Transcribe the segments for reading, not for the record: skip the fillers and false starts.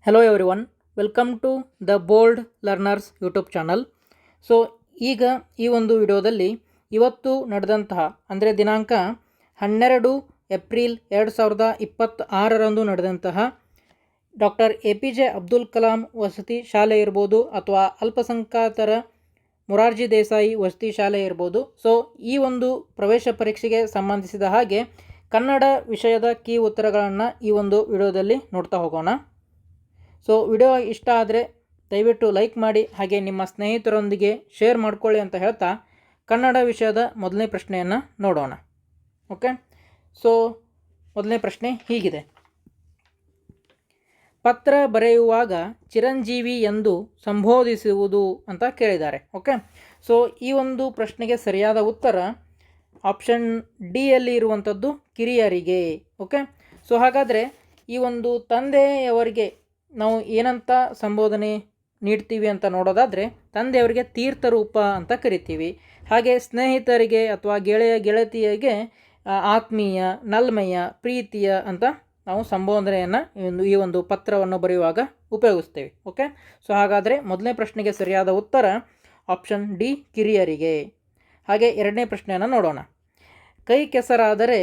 Hello everyone, welcome to the bold learners YouTube channel. So ಈಗ ಈ ಒಂದು ವಿಡಿಯೋದಲ್ಲಿ ಇವತ್ತು ನಡೆದಂತಹ ಅಂದರೆ ದಿನಾಂಕ 12 ಏಪ್ರಿಲ್ 2026 ನಡೆದಂತಹ ಡಾಕ್ಟರ್ APJ ಅಬ್ದುಲ್ ಕಲಾಂ ವಸತಿ ಶಾಲೆ ಇರ್ಬೋದು ಅಥವಾ ಅಲ್ಪಸಂಖ್ಯಾತರ ಮೊರಾರ್ಜಿ ದೇಸಾಯಿ ವಸತಿ ಶಾಲೆ ಇರ್ಬೋದು. ಸೊ ಈ ಒಂದು ಪ್ರವೇಶ ಪರೀಕ್ಷೆಗೆ ಸಂಬಂಧಿಸಿದ ಹಾಗೆ ಕನ್ನಡ ವಿಷಯದ ಕೀ ಉತ್ತರಗಳನ್ನು ಈ ಒಂದು ವಿಡಿಯೋದಲ್ಲಿ ನೋಡ್ತಾ ಹೋಗೋಣ. ಸೊ ವಿಡಿಯೋ ಇಷ್ಟ ಆದರೆ ದಯವಿಟ್ಟು ಲೈಕ್ ಮಾಡಿ, ಹಾಗೆ ನಿಮ್ಮ ಸ್ನೇಹಿತರೊಂದಿಗೆ ಶೇರ್ ಮಾಡ್ಕೊಳ್ಳಿ ಅಂತ ಹೇಳ್ತಾ ಕನ್ನಡ ವಿಷಯದ ಮೊದಲನೇ ಪ್ರಶ್ನೆಯನ್ನು ನೋಡೋಣ. ಓಕೆ, ಸೊ ಮೊದಲನೇ ಪ್ರಶ್ನೆ ಹೀಗಿದೆ: ಪತ್ರ ಬರೆಯುವಾಗ ಚಿರಂಜೀವಿ ಎಂದು ಸಂಬೋಧಿಸುವುದು ಅಂತ ಕೇಳಿದ್ದಾರೆ. ಓಕೆ, ಸೊ ಈ ಒಂದು ಪ್ರಶ್ನೆಗೆ ಸರಿಯಾದ ಉತ್ತರ ಆಪ್ಷನ್ ಡಿ ಯಲ್ಲಿ ಇರುವಂಥದ್ದು ಕಿರಿಯರಿಗೆ. ಓಕೆ, ಸೊ ಹಾಗಾದರೆ ಈ ಒಂದು ತಂದೆಯವರಿಗೆ ನಾವು ಏನಂತ ಸಂಬೋಧನೆ ನೀಡ್ತೀವಿ ಅಂತ ನೋಡೋದಾದರೆ, ತಂದೆಯವರಿಗೆ ತೀರ್ಥರೂಪ ಅಂತ ಕರಿತೀವಿ. ಹಾಗೆ ಸ್ನೇಹಿತರಿಗೆ ಅಥವಾ ಗೆಳತಿಯರಿಗೆ ಆತ್ಮೀಯ, ನಲ್ಮೆಯ, ಪ್ರೀತಿಯ ಅಂತ ನಾವು ಸಂಬೋಧನೆಯನ್ನು ಈ ಒಂದು ಪತ್ರವನ್ನು ಬರೆಯುವಾಗ ಉಪಯೋಗಿಸ್ತೇವೆ. ಓಕೆ, ಸೊ ಹಾಗಾದರೆ ಮೊದಲನೇ ಪ್ರಶ್ನೆಗೆ ಸರಿಯಾದ ಉತ್ತರ ಆಪ್ಷನ್ ಡಿ ಕಿರಿಯರಿಗೆ. ಹಾಗೆ ಎರಡನೇ ಪ್ರಶ್ನೆಯನ್ನು ನೋಡೋಣ. ಕೈ ಕೆಸರಾದರೆ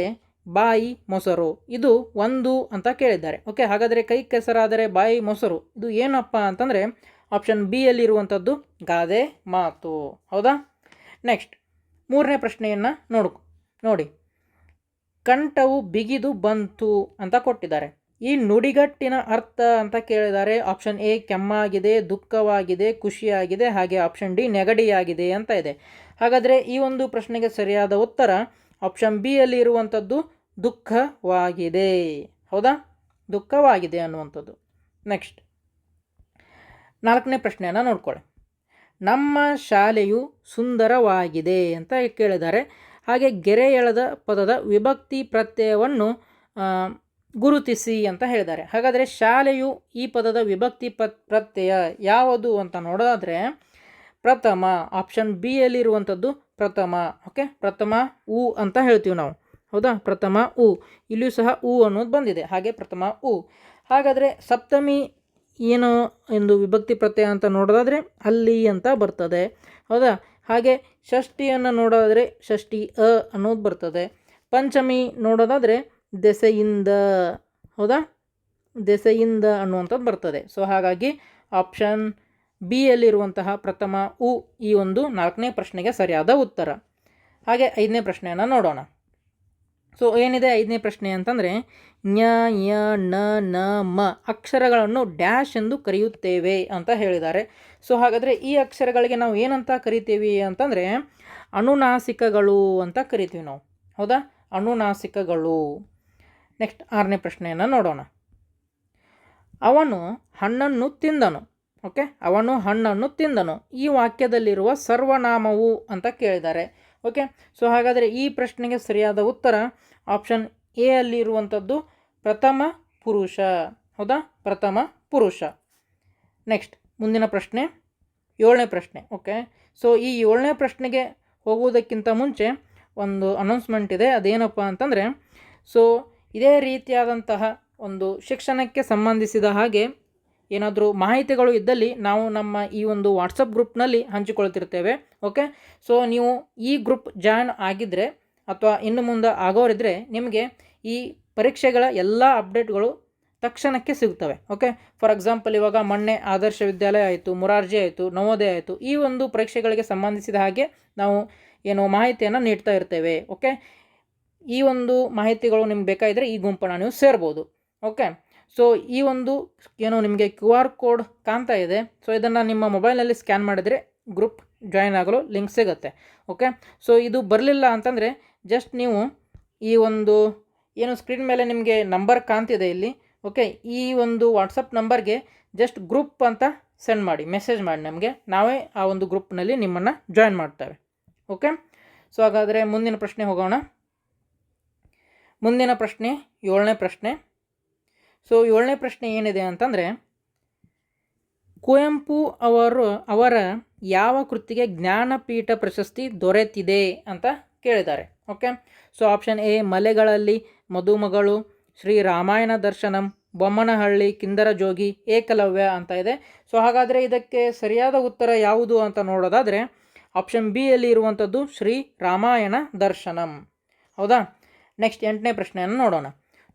ಬಾಯಿ ಮೊಸರು, ಇದು ಒಂದು ಅಂತ ಕೇಳಿದ್ದಾರೆ. ಓಕೆ, ಹಾಗಾದರೆ ಕೈ ಕೆಸರಾದರೆ ಬಾಯಿ ಮೊಸರು ಇದು ಏನಪ್ಪ ಅಂತಂದರೆ ಆಪ್ಷನ್ ಬಿ ಯಲ್ಲಿರುವಂಥದ್ದು ಗಾದೆ ಮಾತು. ಹೌದಾ? ನೆಕ್ಸ್ಟ್ ಮೂರನೇ ಪ್ರಶ್ನೆಯನ್ನು ನೋಡಿ. ಕಂಠವು ಬಿಗಿದು ಬಂತು ಅಂತ ಕೊಟ್ಟಿದ್ದಾರೆ. ಈ ನುಡಿಗಟ್ಟಿನ ಅರ್ಥ ಅಂತ ಕೇಳಿದ್ದಾರೆ. ಆಪ್ಷನ್ ಎ ಕೆಮ್ಮಾಗಿದೆ, ದುಃಖವಾಗಿದೆ, ಖುಷಿಯಾಗಿದೆ, ಹಾಗೆ ಆಪ್ಷನ್ ಡಿ ನೆಗಡಿಯಾಗಿದೆ ಅಂತ ಇದೆ. ಹಾಗಾದರೆ ಈ ಒಂದು ಪ್ರಶ್ನೆಗೆ ಸರಿಯಾದ ಉತ್ತರ ಆಪ್ಷನ್ ಬಿ ಯಲ್ಲಿ ಇರುವಂಥದ್ದು ದುಃಖವಾಗಿದೆ. ಹೌದಾ? ದುಃಖವಾಗಿದೆ ಅನ್ನುವಂಥದ್ದು. ನೆಕ್ಸ್ಟ್ ನಾಲ್ಕನೇ ಪ್ರಶ್ನೆಯನ್ನು ನೋಡ್ಕೊಳ್ಳಿ. ನಮ್ಮ ಶಾಲೆಯು ಸುಂದರವಾಗಿದೆ ಅಂತ ಕೇಳಿದ್ದಾರೆ. ಹಾಗೆ ಗೆರೆ ಎಳೆದ ಪದದ ವಿಭಕ್ತಿ ಪ್ರತ್ಯಯವನ್ನು ಗುರುತಿಸಿ ಅಂತ ಹೇಳಿದ್ದಾರೆ. ಹಾಗಾದರೆ ಶಾಲೆಯು ಈ ಪದದ ವಿಭಕ್ತಿ ಪ್ರತ್ಯಯ ಯಾವುದು ಅಂತ ನೋಡೋದಾದರೆ ಪ್ರಥಮ, ಆಪ್ಷನ್ ಬಿ ಯಲ್ಲಿರುವಂಥದ್ದು ಪ್ರಥಮ. ಓಕೆ, ಪ್ರಥಮ ಉ ಅಂತ ಹೇಳ್ತೀವಿ ನಾವು. ಹೌದಾ? ಪ್ರಥಮ ಉ, ಇಲ್ಲಿಯೂ ಸಹ ಉ ಅನ್ನೋದು ಬಂದಿದೆ. ಹಾಗೆ ಪ್ರಥಮ ಉ. ಹಾಗಾದರೆ ಸಪ್ತಮಿ ಏನು ಎಂದು ವಿಭಕ್ತಿ ಪ್ರತ್ಯಯ ಅಂತ ನೋಡೋದಾದರೆ ಅಲ್ಲಿ ಅಂತ ಬರ್ತದೆ. ಹೌದಾ? ಹಾಗೆ ಷಷ್ಠಿಯನ್ನು ನೋಡೋದಾದರೆ ಷಷ್ಠಿ ಅ ಅನ್ನೋದು ಬರ್ತದೆ. ಪಂಚಮಿ ನೋಡೋದಾದರೆ ದೆಸೆಯಿಂದ. ಹೌದಾ? ದೆಸೆಯಿಂದ ಅನ್ನುವಂಥದ್ದು ಬರ್ತದೆ. ಸೊ ಹಾಗಾಗಿ ಆಪ್ಷನ್ ಬಿ ಯಲ್ಲಿರುವಂತಹ ಪ್ರಥಮ ಉ ಈ ಒಂದು ನಾಲ್ಕನೇ ಪ್ರಶ್ನೆಗೆ ಸರಿಯಾದ ಉತ್ತರ. ಹಾಗೆ ಐದನೇ ಪ್ರಶ್ನೆಯನ್ನು ನೋಡೋಣ. ಸೊ ಏನಿದೆ ಐದನೇ ಪ್ರಶ್ನೆ ಅಂತಂದರೆ, ಞ ಯ ಣ ನ ಮ ಅಕ್ಷರಗಳನ್ನು ಡ್ಯಾಶ್ ಎಂದು ಕರೆಯುತ್ತೇವೆ ಅಂತ ಹೇಳಿದ್ದಾರೆ. ಸೊ ಹಾಗಾದರೆ ಈ ಅಕ್ಷರಗಳಿಗೆ ನಾವು ಏನಂತ ಕರಿತೀವಿ ಅಂತಂದರೆ ಅನುನಾಸಿಕಗಳು ಅಂತ ಕರಿತೀವಿ ನಾವು. ಹೌದಾ? ಅನುನಾಸಿಕಗಳು. ನೆಕ್ಸ್ಟ್ ಆರನೇ ಪ್ರಶ್ನೆಯನ್ನು ನೋಡೋಣ. ಅವನು ಹಣ್ಣನ್ನು ತಿಂದನು. ಓಕೆ, ಅವನು ಹಣ್ಣನ್ನು ತಿಂದನು ಈ ವಾಕ್ಯದಲ್ಲಿರುವ ಸರ್ವನಾಮವು ಅಂತ ಕೇಳಿದ್ದಾರೆ. ಓಕೆ, ಸೊ ಹಾಗಾದರೆ ಈ ಪ್ರಶ್ನೆಗೆ ಸರಿಯಾದ ಉತ್ತರ ಆಪ್ಷನ್ ಎ ಅಲ್ಲಿರುವಂಥದ್ದು ಪ್ರಥಮ ಪುರುಷ. ಹೌದಾ? ಪ್ರಥಮ ಪುರುಷ. ನೆಕ್ಸ್ಟ್ ಮುಂದಿನ ಪ್ರಶ್ನೆ ಏಳನೇ ಪ್ರಶ್ನೆ. ಓಕೆ, ಸೊ ಈ ಏಳನೇ ಪ್ರಶ್ನೆಗೆ ಹೋಗುವುದಕ್ಕಿಂತ ಮುಂಚೆ ಒಂದು ಅನೌನ್ಸ್ಮೆಂಟ್ ಇದೆ. ಅದೇನಪ್ಪ ಅಂತಂದರೆ, ಸೊ ಇದೇ ರೀತಿಯಾದಂತಹ ಒಂದು ಶಿಕ್ಷಣಕ್ಕೆ ಸಂಬಂಧಿಸಿದ ಹಾಗೆ ಏನಾದರೂ ಮಾಹಿತಿಗಳು ಇದ್ದಲ್ಲಿ ನಾವು ನಮ್ಮ ಈ ಒಂದು ವಾಟ್ಸಪ್ ಗ್ರೂಪ್ನಲ್ಲಿ ಹಂಚಿಕೊಳ್ತಿರ್ತೇವೆ. ಓಕೆ, ಸೊ ನೀವು ಈ ಗ್ರೂಪ್ ಜಾಯ್ನ್ ಆಗಿದ್ದರೆ ಅಥವಾ ಇನ್ನು ಮುಂದೆ ಆಗೋರಿದ್ದರೆ ನಿಮಗೆ ಈ ಪರೀಕ್ಷೆಗಳ ಎಲ್ಲ ಅಪ್ಡೇಟ್ಗಳು ತಕ್ಷಣಕ್ಕೆ ಸಿಗ್ತವೆ. ಓಕೆ, ಫಾರ್ ಎಕ್ಸಾಂಪಲ್ ಇವಾಗ ಮೊನ್ನೆ ಆದರ್ಶ ವಿದ್ಯಾಲಯ ಆಯಿತು, ಮೊರಾರ್ಜಿ ಆಯಿತು, ನವೋದಯ ಆಯಿತು, ಈ ಒಂದು ಪರೀಕ್ಷೆಗಳಿಗೆ ಸಂಬಂಧಿಸಿದ ಹಾಗೆ ನಾವು ಏನು ಮಾಹಿತಿಯನ್ನು ನೀಡ್ತಾ ಇರ್ತೇವೆ. ಓಕೆ, ಈ ಒಂದು ಮಾಹಿತಿಗಳು ನಿಮ್ಗೆ ಬೇಕಾಗಿದ್ದರೆ ಈ ಗುಂಪನ್ನು ನೀವು ಸೇರ್ಬೋದು. ಓಕೆ, ಸೊ ಈ ಒಂದು ಏನು ನಿಮಗೆ QR ಕೋಡ್ ಕಾಣ್ತಾ ಇದೆ. ಸೊ ಇದನ್ನು ನಿಮ್ಮ ಮೊಬೈಲ್ನಲ್ಲಿ ಸ್ಕ್ಯಾನ್ ಮಾಡಿದರೆ ಗ್ರೂಪ್ ಜಾಯಿನ್ ಆಗಲು ಲಿಂಕ್ ಸಿಗುತ್ತೆ. ಓಕೆ, ಸೊ ಇದು ಬರಲಿಲ್ಲ ಅಂತಂದರೆ ಜಸ್ಟ್ ನೀವು ಈ ಒಂದು ಏನು ಸ್ಕ್ರೀನ್ ಮೇಲೆ ನಿಮಗೆ ನಂಬರ್ ಕಾಣ್ತಿದೆ ಇಲ್ಲಿ. ಓಕೆ, ಈ ಒಂದು ವಾಟ್ಸಪ್ ನಂಬರ್ಗೆ ಜಸ್ಟ್ ಗ್ರೂಪ್ ಅಂತ ಸೆಂಡ್ ಮಾಡಿ, ಮೆಸೇಜ್ ಮಾಡಿ ನಮಗೆ. ನಾವೇ ಆ ಒಂದು ಗ್ರೂಪ್ನಲ್ಲಿ ನಿಮ್ಮನ್ನು ಜಾಯಿನ್ ಮಾಡ್ತೇವೆ. ಓಕೆ, ಸೊ ಹಾಗಾದರೆ ಮುಂದಿನ ಪ್ರಶ್ನೆ ಹೋಗೋಣ. ಮುಂದಿನ ಪ್ರಶ್ನೆ ಏಳನೇ ಪ್ರಶ್ನೆ. ಸೊ ಏಳನೇ ಪ್ರಶ್ನೆ ಏನಿದೆ ಅಂತಂದರೆ, ಕುವೆಂಪು ಅವರ ಯಾವ ಕೃತಿಗೆ ಜ್ಞಾನಪೀಠ ಪ್ರಶಸ್ತಿ ದೊರೆತಿದೆ ಅಂತ ಕೇಳಿದ್ದಾರೆ. Okay, so option A Malegalalli Madumagalu, Shri Ramayana Darshanam, Bommanahalli, ಕಿಂದರಜೋಗಿ, Eklavya ಅಂತ ಇದೆ. ಸೊ ಹಾಗಾದರೆ ಇದಕ್ಕೆ ಸರಿಯಾದ ಉತ್ತರ ಯಾವುದು ಅಂತ ನೋಡೋದಾದರೆ ಆಪ್ಷನ್ ಬಿ ಯಲ್ಲಿ ಇರುವಂಥದ್ದು ಶ್ರೀ ರಾಮಾಯಣ ದರ್ಶನಂ. ಹೌದಾ? ನೆಕ್ಸ್ಟ್ 8ನೇ ಪ್ರಶ್ನೆಯನ್ನು ನೋಡೋಣ.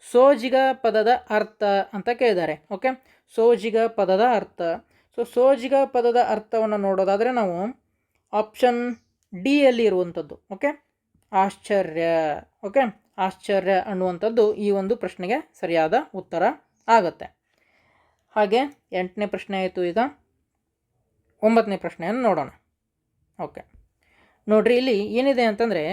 ಸೋಜಿಗ ಪದದ ಅರ್ಥ ಅಂತ ಕೇಳಿದ್ದಾರೆ. ಓಕೆ, ಸೋಜಿಗ ಪದದ ಅರ್ಥ. ಸೊ ಸೋಜಿಗ ಪದದ ಅರ್ಥವನ್ನು ನೋಡೋದಾದರೆ ನಾವು ಆಪ್ಷನ್ ಡಿ ಯಲ್ಲಿ ಇರುವಂಥದ್ದು ಓಕೆ, ಆಶ್ಚರ್ಯ. ಓಕೆ, ಆಶ್ಚರ್ಯ ಅನ್ನುವಂಥದ್ದು ಈ ಒಂದು ಪ್ರಶ್ನೆಗೆ ಸರಿಯಾದ ಉತ್ತರ ಆಗುತ್ತೆ. ಹಾಗೆ 8ನೇ ಪ್ರಶ್ನೆ ಆಯಿತು. ಈಗ 9ನೇ ಪ್ರಶ್ನೆಯನ್ನು ನೋಡೋಣ. ಓಕೆ, ನೋಡ್ರಿ, ಇಲ್ಲಿ ಏನಿದೆ ಅಂತಂದರೆ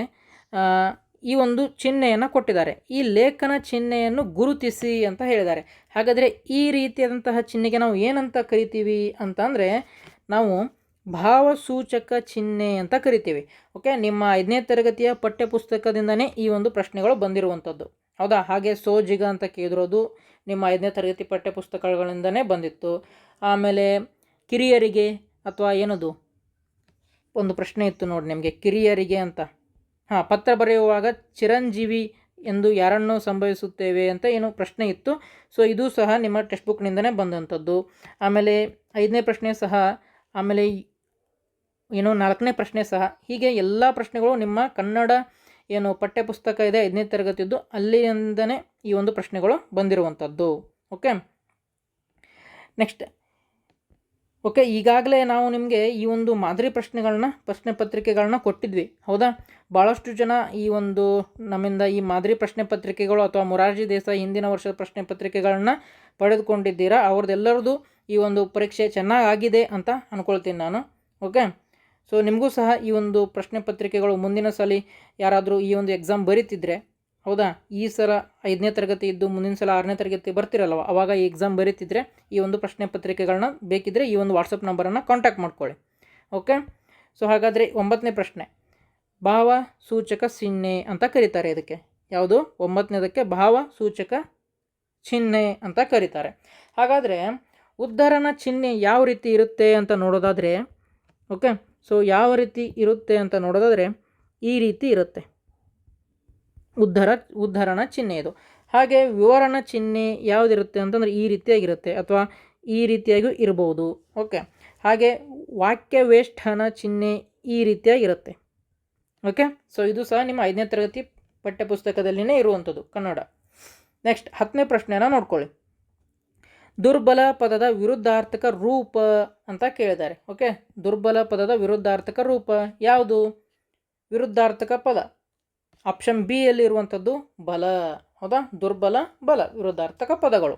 ಈ ಒಂದು ಚಿಹ್ನೆಯನ್ನು ಕೊಟ್ಟಿದ್ದಾರೆ. ಈ ಲೇಖನ ಚಿಹ್ನೆಯನ್ನು ಗುರುತಿಸಿ ಅಂತ ಹೇಳಿದ್ದಾರೆ. ಹಾಗಾದರೆ ಈ ರೀತಿಯಾದಂತಹ ಚಿಹ್ನೆಗೆ ನಾವು ಏನಂತ ಕರಿತೀವಿ ಅಂತಂದರೆ ನಾವು ಭಾವಸೂಚಕ ಚಿಹ್ನೆ ಅಂತ ಕರಿತೀವಿ. ಓಕೆ, ನಿಮ್ಮ 5ನೇ ತರಗತಿಯ ಪಠ್ಯಪುಸ್ತಕದಿಂದನೇ ಈ ಒಂದು ಪ್ರಶ್ನೆಗಳು ಬಂದಿರುವಂಥದ್ದು. ಹೌದಾ? ಹಾಗೆ ಸೋಜಿಗ ಅಂತ ಕೇಳಿರೋದು ನಿಮ್ಮ 5ನೇ ತರಗತಿ ಪಠ್ಯಪುಸ್ತಕಗಳಿಂದನೇ ಬಂದಿತ್ತು. ಆಮೇಲೆ ಕಿರಿಯರಿಗೆ ಅಥವಾ ಏನದು ಒಂದು ಪ್ರಶ್ನೆ ಇತ್ತು ನೋಡಿ ನಿಮಗೆ, ಕಿರಿಯರಿಗೆ ಅಂತ. ಪತ್ರ ಬರೆಯುವಾಗ ಚಿರಂಜೀವಿ ಎಂದು ಯಾರನ್ನು ಸಂಭವಿಸುತ್ತೇವೆ ಅಂತ ಏನು ಪ್ರಶ್ನೆ ಇತ್ತು. ಸೊ ಇದು ಸಹ ನಿಮ್ಮ ಟೆಕ್ಸ್ಟ್ ಬುಕ್ನಿಂದನೇ ಬಂದಂಥದ್ದು. ಆಮೇಲೆ 5ನೇ ಪ್ರಶ್ನೆ ಸಹ, ಆಮೇಲೆ ಏನು 4ನೇ ಪ್ರಶ್ನೆ ಸಹ. ಹೀಗೆ ಎಲ್ಲ ಪ್ರಶ್ನೆಗಳು ನಿಮ್ಮ ಕನ್ನಡ ಏನು ಪಠ್ಯಪುಸ್ತಕ ಇದೆ 5ನೇ ತರಗತಿದ್ದು ಅಲ್ಲಿಂದನೇ ಈ ಒಂದು ಪ್ರಶ್ನೆಗಳು ಬಂದಿರುವಂಥದ್ದು. Okay, next. ಓಕೆ, ಈಗಾಗಲೇ ನಾವು ನಿಮಗೆ ಈ ಒಂದು ಮಾದರಿ ಪ್ರಶ್ನೆ ಪತ್ರಿಕೆಗಳನ್ನ ಕೊಟ್ಟಿದ್ವಿ. ಹೌದಾ? ಭಾಳಷ್ಟು ಜನ ಈ ಒಂದು ನಮ್ಮಿಂದ ಈ ಮಾದರಿ ಪ್ರಶ್ನೆ ಪತ್ರಿಕೆಗಳು ಅಥವಾ ಮೊರಾರ್ಜಿ ದೇಸಾಯಿ ಹಿಂದಿನ ವರ್ಷದ ಪ್ರಶ್ನೆ ಪತ್ರಿಕೆಗಳನ್ನ ಪಡೆದುಕೊಂಡಿದ್ದೀರಾ. ಅವ್ರದ್ದೆಲ್ಲರದು ಈ ಒಂದು ಪರೀಕ್ಷೆ ಚೆನ್ನಾಗಾಗಿದೆ ಅಂತ ಅಂದ್ಕೊಳ್ತೀನಿ ನಾನು. ಓಕೆ, ಸೊ ನಿಮಗೂ ಸಹ ಈ ಒಂದು ಪ್ರಶ್ನೆ ಪತ್ರಿಕೆಗಳು ಮುಂದಿನ ಸಲ ಯಾರಾದರೂ ಈ ಒಂದು ಎಕ್ಸಾಮ್ ಬರೀತಿದ್ರೆ, ಹೌದಾ, ಈ ಸಲ 5ನೇ ತರಗತಿ ಇದ್ದು ಮುಂದಿನ ಸಲ 6ನೇ ತರಗತಿ ಬರ್ತಿರಲ್ವ, ಆವಾಗ ಈ ಎಕ್ಸಾಮ್ ಬರೀತಿದ್ರೆ ಈ ಒಂದು ಪ್ರಶ್ನೆ ಪತ್ರಿಕೆಗಳನ್ನ ಬೇಕಿದ್ದರೆ ಈ ಒಂದು ವಾಟ್ಸಪ್ ನಂಬರನ್ನು ಕಾಂಟ್ಯಾಕ್ಟ್ ಮಾಡ್ಕೊಳ್ಳಿ. ಓಕೆ, ಸೊ ಹಾಗಾದರೆ 9ನೇ ಪ್ರಶ್ನೆ, ಭಾವಸೂಚಕ ಚಿಹ್ನೆ ಅಂತ ಕರೀತಾರೆ ಇದಕ್ಕೆ. ಯಾವುದು? 9ನೇದಕ್ಕೆ ಭಾವಸೂಚಕ ಚಿಹ್ನೆ ಅಂತ ಕರೀತಾರೆ. ಹಾಗಾದರೆ ಉದ್ಧರಣ ಚಿಹ್ನೆ ಯಾವ ರೀತಿ ಇರುತ್ತೆ ಅಂತ ನೋಡೋದಾದರೆ, ಓಕೆ, ಸೊ ಯಾವ ರೀತಿ ಇರುತ್ತೆ ಅಂತ ನೋಡೋದಾದರೆ ಈ ರೀತಿ ಇರುತ್ತೆ ಉದ್ಧರಣ ಚಿಹ್ನೆ ಇದು. ಹಾಗೆ ವಿವರಣ ಚಿಹ್ನೆ ಯಾವುದಿರುತ್ತೆ ಅಂತಂದರೆ ಈ ರೀತಿಯಾಗಿರುತ್ತೆ ಅಥವಾ ಈ ರೀತಿಯಾಗಿ ಇರ್ಬೋದು. ಓಕೆ, ಹಾಗೆ ವಾಕ್ಯವೇಷ್ಟನ ಚಿಹ್ನೆ ಈ ರೀತಿಯಾಗಿರುತ್ತೆ. ಓಕೆ, ಸೊ ಇದು ಸಹ ನಿಮ್ಮ 5ನೇ ತರಗತಿ ಪಠ್ಯಪುಸ್ತಕದಲ್ಲಿನೇ ಇರುವಂಥದ್ದು ಕನ್ನಡ. ನೆಕ್ಸ್ಟ್ 10ನೇ ಪ್ರಶ್ನೆಯನ್ನು ನೋಡ್ಕೊಳ್ಳಿ. ದುರ್ಬಲ ಪದದ ವಿರುದ್ಧಾರ್ಥಕ ರೂಪ ಅಂತ ಕೇಳಿದ್ದಾರೆ. ಓಕೆ, ದುರ್ಬಲ ಪದದ ವಿರುದ್ಧಾರ್ಥಕ ರೂಪ ಯಾವುದು? ವಿರುದ್ಧಾರ್ಥಕ ಪದ ಆಪ್ಷನ್ ಬಿ ಯಲ್ಲಿ ಇರುವಂಥದ್ದು ಬಲ. ಹೌದಾ? ದುರ್ಬಲ, ಬಲ ವಿರುದ್ಧಾರ್ಥಕ ಪದಗಳು.